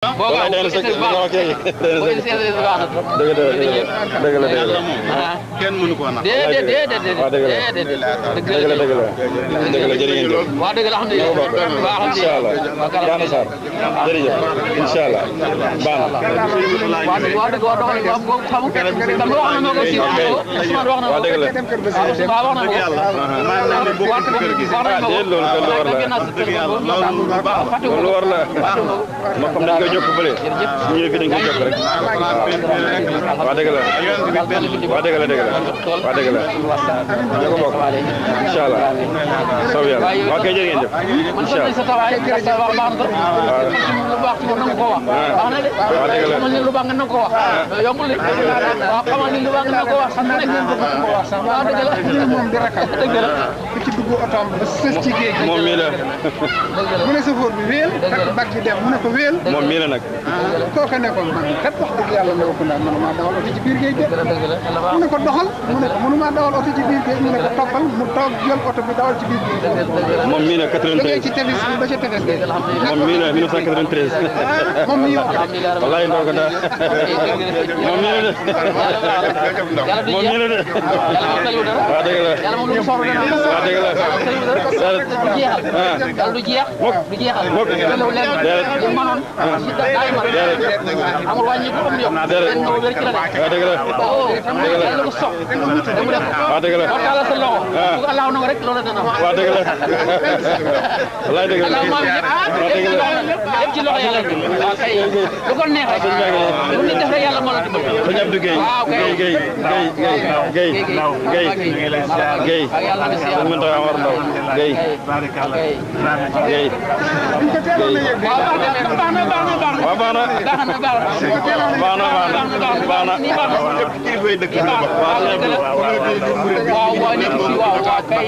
boo ko amee dëgg la kenn mënu ko nax. déedéet waaw dëgg la alhamdulilah incha allah Gana Sarr jërëjëf incha allah baax na. waaw dëgg waaw doxali waaw boobu xam nga tam wax na ma ko si wax na ko wax na ma ko dëgg la waaw wax na ma ko lu war la ma xam dañ koy jokk fële ñu fi dañ koy jokk rek waa dëgg la waa dëgg la dëgg la waa dëgg la ñoo ko bokk incha allah soob yàlla waa kay jërë ngeen jëf incha allah lu baax ci na ko wax wax na de xamal ni lu baax nga na ko wax yombul de waaw xamal ni lu baax nga na ko wax sax mu nekk ko wax sax waaw dëgg la moom di rakam dëgg la ku ci dugg otoom ba sës ci géej gi moom mii la mu ne chauffeur bi wéel takk bag bi dem mu ne ko wéel moom mii la nag kooka ne ko man kat wax dëgg yàlla ne ko ndax mënumaa dawal oto ci biir géej de mu ne ko doxal mu ne ko mënumaa dawal oto ci biir géej mu ne ko toppal mu toog jël oto bi dawal ci biir géej moom mii la 93 ci tefes bi ba ca tefes gi moom mii la 1993 moom mii wax wallaay ndaw ko daal moom mii la de moom mii la de waa dëgg la yàlla moom lu mu soxla dana waa dëgg la du jeexal yàlla du jeex du jeexal loolu leen li mënoon si daay ma amul wàññi ko am yokk leen ñëw wér ci la waa dëgg la yàlla ko sox demu def waa dëgg la boo tàllal sa loxo bu Allah na ko rek loolu dana waa dëgg la wallaay dëgg la waa dëgg la lépp ci loxo yàlla waaw kay lu ko neex rek lu nit def rek yàlla moo la dimbali sëñ Abdou Guèye waaw kay Guèye yàlla na si sëñ Mountakha Amar Ndaw Guèye Guèye waaw baax na waaw waaw nekk si waaw waaw kay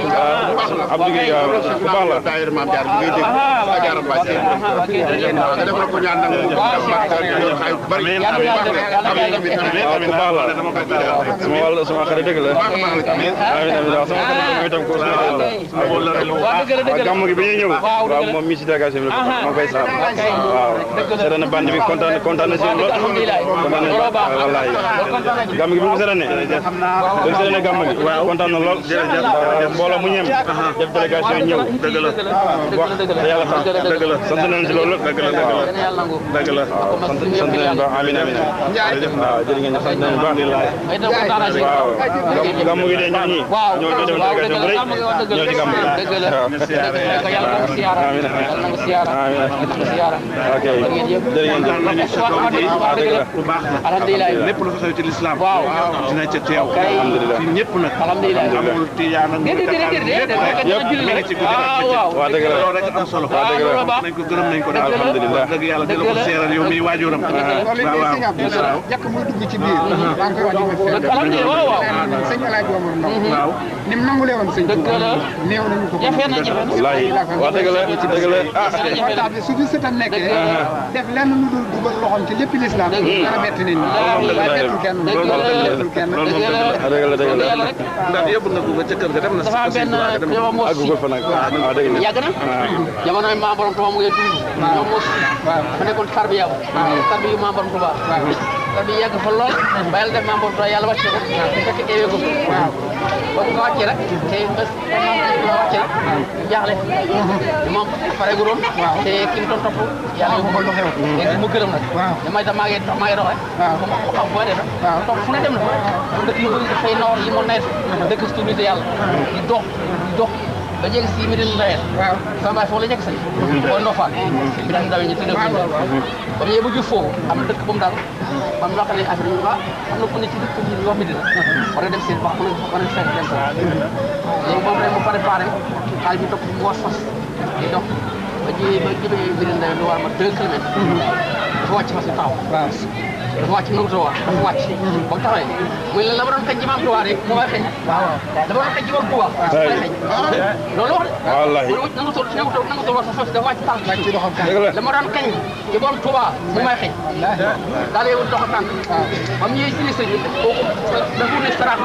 Abdou Guèye waaw ku baax la daayir maam jaar bu ngay dégg sa jaaram ba ci nga def na ko ñaan nag ay bari ku baax la sama wàll sama xarit dëgg la amiin amiin sama xarit itam ko gàmm gi bi ñuy ñëw waaw moom mi si délégation bi la moo koy saar waaw seetaan na bande bi kontaan na si lool kontaan na wallaay gàmm gi bi mu seetaanee bi mu seetaanee gàmm gi kontaan na lool mbooloo mu ñem def délégation ñëw dëgg la wax te yàlla tax dëgg la sant nañ si loolu dëgg la dëgg la sant nañ ba amiin amiin waaw jërë ngeen sant nañ baax waaw gàmm gi de ñun ñi ñoo def délégation bu rëy ñoo ci gàmm gi amiin ok jërë ngeen jëf bu baax la alhamdulilah lépp lu fa xew ci l'islam waaw dina ca teew alhamdulilah fi ñëpp nag alhamdulilah amul tijaan ak waa dëgg la loolu rek am solo nañ ko gërëm nañ ko daal alhamdulilah dëgg yàlla di la ko seeral yow miy waajuram waaw jàkk muy dugg ci biir maa ngi koy wax alhamdulilah waaw waaw sëñ Alaaji Omar Ndaw waaw ni mu nangulee woon sëñ néew nañu ko jafe na wallaahi waa dëgg la portable su fi sëtam nekkee def lenn lu dul dugal loxoom ci lépp l'islam dana metti nit ñi waaye bettul kenn bettul kenn dëgg la ndax yóbbu na ko ba ca kër ga dem na dafa am benn jamono moo àggu ko fa nag waa dëgg la yàgg na jamono maam borom Tuubaa mu ngi dund ñoom moo fa nekkoon tarbiya tarbiya maam borom Tuubaa tarbiya yàgg fa lool ba yàlla def maam borom Tuubaa yàlla wàcce ko fekk eewee ko boo ko wàccee rek te bés wàcce rek jaaxle moom pare gu doon te ki mu doon topp yàlla ko lu xew léegi mu gërëm nag damay tax maa ngi dox rek xam boo def topp fu ne dem na fa dëkk yu bëri dafay noor yi mu nawet dëkk si tuuti yàlla di dox ba jéggi si Médina Ndayeen sama baay foofu la njëkk sañ boo Ndofane bi daal dawe ñu tuddee ko ba mu yee ba jub foofu am na dëkk bu mu daal ba mu wax ne affaire yi am na ku ne ci dëkk bi ñu wax Médina war a dem seen wax mën a fekk dem fa léegi moom rek mu préparé xaalis bi topp mu was fas di dox ba jëmee Médina Ndayeen lu war ma 2 kilomètres dafa wàcc fas yi taxaw dafa wàcc nu Tuubaa dafa wàcc ba mu taxawee muy la ma doon kañ ci maam Tuubaa rek mu may xëy la ma doon kañ ci maam Tuubaa may xëy loolu wax de wallaahi nangu tool war sa fas dafa wàcc tànk la ma doon kañ ci maam Tuubaa mu may xëy daal yow dox tànk ba mu ñëwee si sëñ bi kooku dafa ne saraat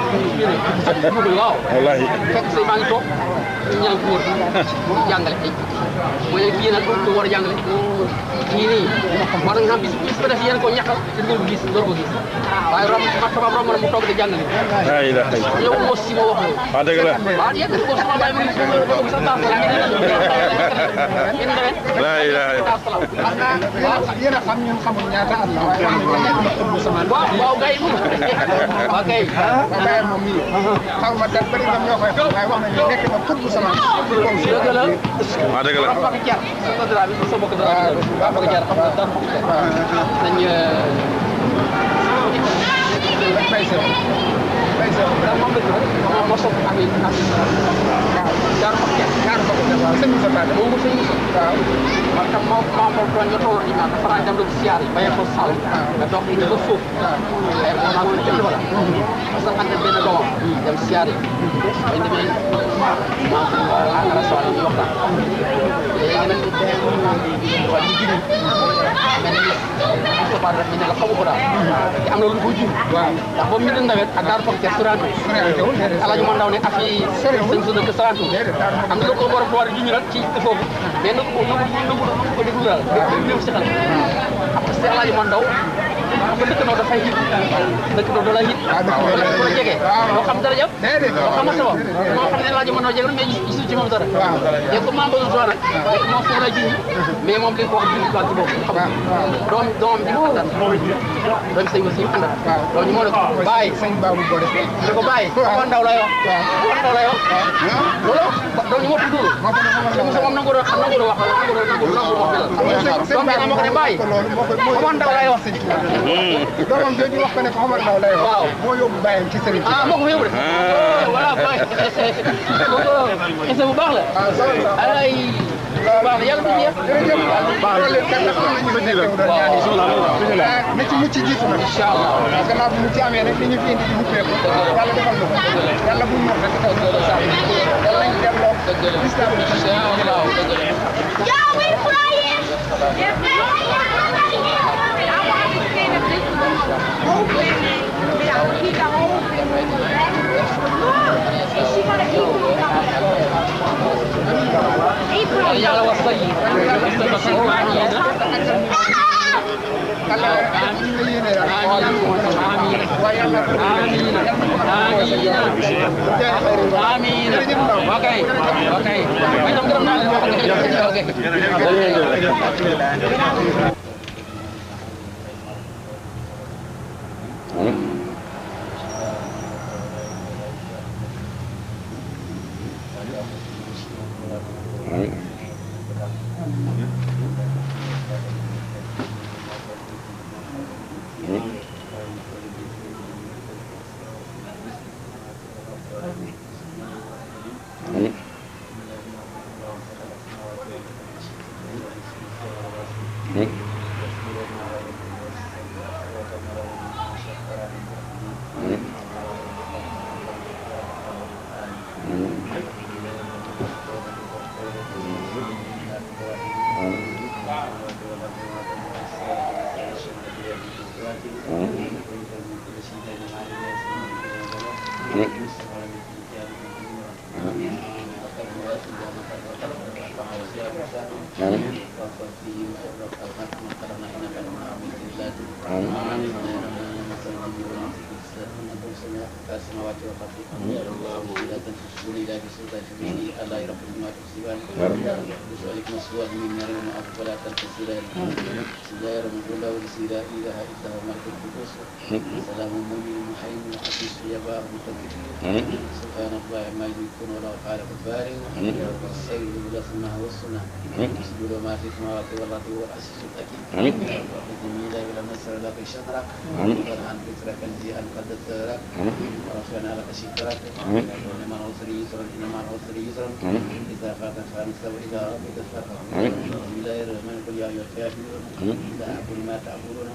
waaw wallaahi fekk sëñ maa ngi toog ñaan góor jàngale ay mooy ne kii nag du war a jàngale kii nii war nga xam bis ba def yéen ko ñàkkal te ngeen ko gis door ko gis waaye romb martaba romb na mu toog di jàngale yow moo si ma wax loolu waaw dëgg la waaw yegg ko sama baay mu ngi sa taas la ngeen demee la ilaha waaw yéen a xam ñun xamul ñaata at la waaye waaw gay waaw kay waaye moom mii xaw ma dal bëri ñoom ñoo koy xam waaye wax nañu nekk na xut bu sama dëgg la waaw dëgg la bokk jar sa dara bi sa bokk dara waaw bokk jar xam dara nañ bay sa da moom dëgg la mo sopp am yi am jar bokk jar bokk waaw sëñ Moussa Tade mo ngi sëñ Moussa waaw man tam mo mo ko ñu tollu di ñaan dafa dem do siyaar yi baye ko sal nga dox ni ba suuf lay ko na ko ci wala parce que ande benn doom dem siyaar yi bañ demee ma ala so ñu waxtaan léegi nag waa di jiri mais ni ko ba rek ni la xamu ko daal te am na lu ko jur waaw ndax bo mi den nawet ak daar fokk ci restaurant Alaaji man ndaw ne afi sëñ su dëkk restaurant am na lu ko war a war juñu nag ci foofu mais nag ko déglu daal ñëw si xel parce que Alaaji man ndaw xam nga dëkk noo dafay hit dëkk noo dala hit ko jege moo xam dara jëf moo xam sa bopp moo xam ne Alaaji man ndaw jege na mais gisul ci moom dara dégg ko maam bëgg soona rek moo fu la juñu mais moom li ko wax juñu ko ci bopp xam doom bi ko àndal doom sëñ aussi àndal loolu ñu moo ne ko bàyyi sëñ Babou Bodé ne ko bàyyi Omar Ndaw lay wax Omar Ndaw lay wax loolu doom ñu moo tudd sëñ sa moom nangu do wax doom bi na ma ko ne bàyyi Omar Ndaw lay wax doomam jooju wax ko ne ko Omar Ndaw lay wax moo yóbbu bàyyam ci sëriñ ah moo ko yóbbu de voilà koy bu baax la ay baax na yàlla du jeex na ci mucc jiitu nag inshallah gannaaw bu mucc amee nag li ñu fi indi di muccee ko yàlla defal na ko yàlla bu ñu wax rek taw do sa yàlla nañ delloo islam inshallah yàlla was say amiin okay okay may tam gërëm naa leen سبحان الله ما يكون ولا خالق البارئ والسيد بالاسماء والسنة يسجد ما في السماوات والارض والعزيز الحكيم باذن الله ولم نسر لك شطرك وان فكرك الذي قد ترك ورفعنا لك شكرك انما العسر يسرا انما العسر يسرا اذا فات فانت واذا ربك فارغب بسم الله الرحمن الرحيم يا ايها الكافرون لا اعبد ما تعبدون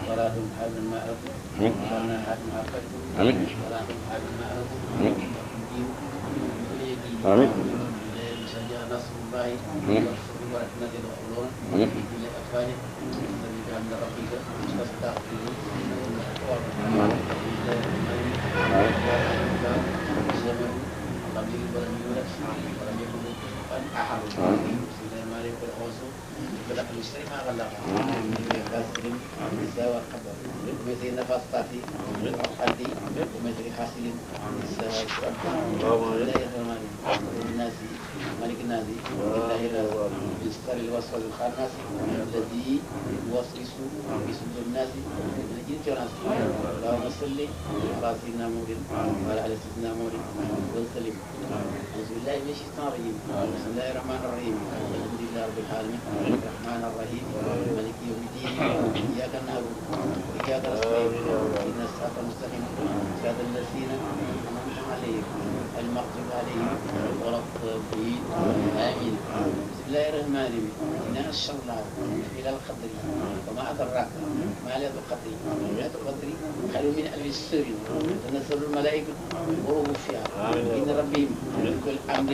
ولا تنحل ما اعبد ولا نحل ما اعبد ولا تنحل ما اعبد آمين. شجاع نصر الله والصبر ورحمة الأخلون من أفعاله من عند ربك فاستغفره قبيل ولم يولد ولم يكن له كفوا احد بسم الله الرحمن الرحيم قل اعوذ بفلق من شر ما خلق من غاسق اذا وقب ومن شر النفاثات في العقد ومن شر حاسد اذا وقب بسم الله الرحمن الرحيم الناس ملك الناس لله الناس من شر الوسواس الخناس الذي يوسوس في صدور الناس من الجن والناس اللهم صل على سيدنا محمد وعلى ال سيدنا محمد وسلم أعوذ بالله من الشيطان الرجيم بسم الله الرحمن الرحيم الحمد لله رب العالمين الرحمن الرحيم مالك يوم الدين إياك نعبد وإياك نستعين اهدنا الصراط المستقيم صراط الذين أنعمت عليهم المغضوب عليهم ولا الضالين آمين بسم الله الرحمن الرحيم إنا أنشرناه إلى القدر وما أدراك ما ليلة القدر ليلة القدر خير من ألف شهر تنزل الملائكة وروح فيها إن ربهم من كل أمر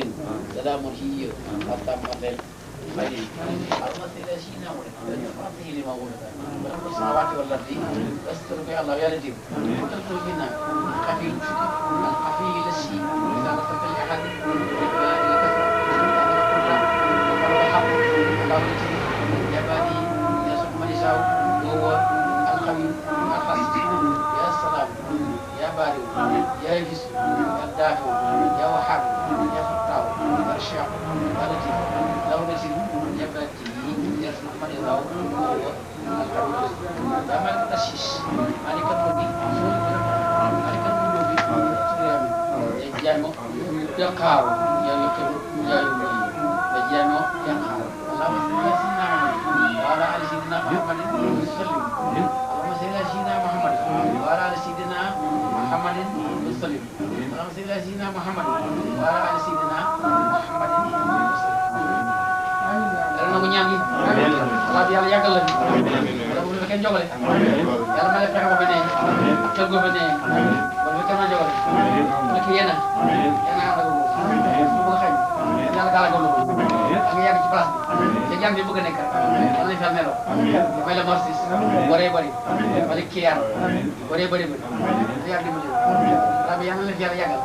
سلام هي حتى مطلع الفجر اللهم صل على سيدنا محمد وعلى لما ولد ولم السماوات والأرض واستر بها الله يا لطيف وتدخل منا خفي الخفي للشيء إذا غفرت لأحد يا بني يسوع من يشاء وهو الخبير الخاص يا سلام يا بارئ يا يجس يا دافع يا وهاب يا فتاح يا شيخ يا لطيف لو نسي يا بني يسوع من يشاء وهو الخبير يا مالك التشيش مالك الملك مالك الملوك يا جامع يا قار يا يقيم يا يمين يا جامع يا قار اللهم صل على سيدنا محمد وعلى ال سيدنا محمد وسلم اللهم صل على سيدنا محمد وعلى ال سيدنا محمد وسلم اللهم صل على سيدنا محمد وعلى ال سيدنا محمد وسلم yàlla na ko ñaan yi wala bi yàlla yàggal la fi wala bu fekkee jogale yàlla ma la fexe ba fa nee tëgg ba fa nee wala fekkee ma jogale nekk yéen a ànd ak bu bëgg xañ yàlla gàllankoor la ko ak nga yàgg ci place bi te jàng bi bëgg a nekk yàlla nañ fa meloo may la marsis waree bëri wala kiyaar waree bëri te yàgg di mu jël wala bi yàlla na la fi yàlla yàggal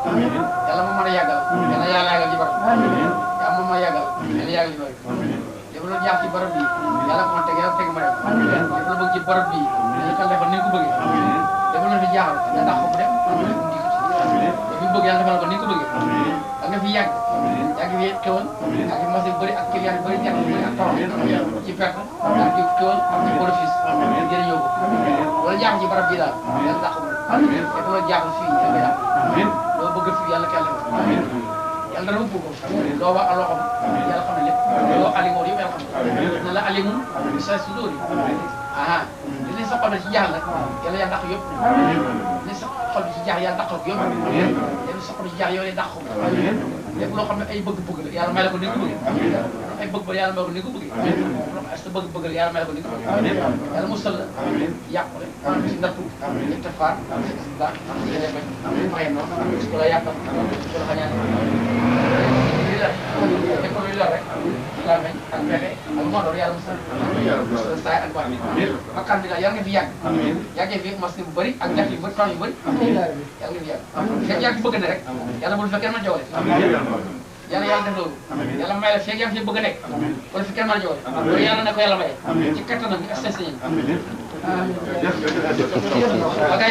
yàlla moom mën a yàggal yàlla yàlla yàggal ci barab yàlla moom moo yàggal yàlla yàggal ci barab lépp lu jaax ci barab bi yàlla ko teg yàlla teg ma def lépp lu bëgg ci barab bi yàlla ko defal ni ko bëggee lépp lu fi jaaxal nga tax ko mu dem fi bëgg yàlla defal ko ni ko bëggee da nga fi yàgg fi xewal ak fi mas yu bëri ak client yu bëri ñàkk yu bëri ak torox ci perte ak ci xewal ak ci bénéfice jëriñoo ko wala jaaxal ci barab bi daal yàlla tax ko mu dem lépp lu jaaxal fii yàlla yàq loo bëgg fii yàlla kenn yàlla dara ëpp ko loo wax aloo xam yàlla xam ne lépp loo alimoo yëpp yàlla xam ne la alimun sa su dóori li sa xol bi ci jaaxal nag yàlla yaa dàq yëpp li sa xol bi ci jaax yàlla dàqal ko yëpp li sa xol bi ci jaax yow lay dàq ko lépp loo xam ne ay bëgg-bëgg la yàlla may la ko ni ko bëggee ay bëgg-bëgg yàlla may ko ni ko bëggee sa bëgg-bëgg la yàlla may la ko ni ko bëggee yàlla musal la yàqule ci nattu itefaar baax yéene bañ faye noonu su la yàqal su la xañaan lii la lépp luy lor rek laa meñ ak pexe ak mondoor yàlla musal saay ak baax bakkan bi daal yàlla nga fi yàgg yàggee fi mas bu bëri ak ñax yu bëri temps yu bëri yàlla nga fi yàgg fekk yaa ngi bëgg ne rek yàlla bul fekkee man jawale yàlla yàlla def loolu yàlla may la fekk yaa ngi fi bëgg a nekk wala fi kenn mën a jawale loolu yàlla na ko yàlla maye ci kattanam bi ak seen sañin ok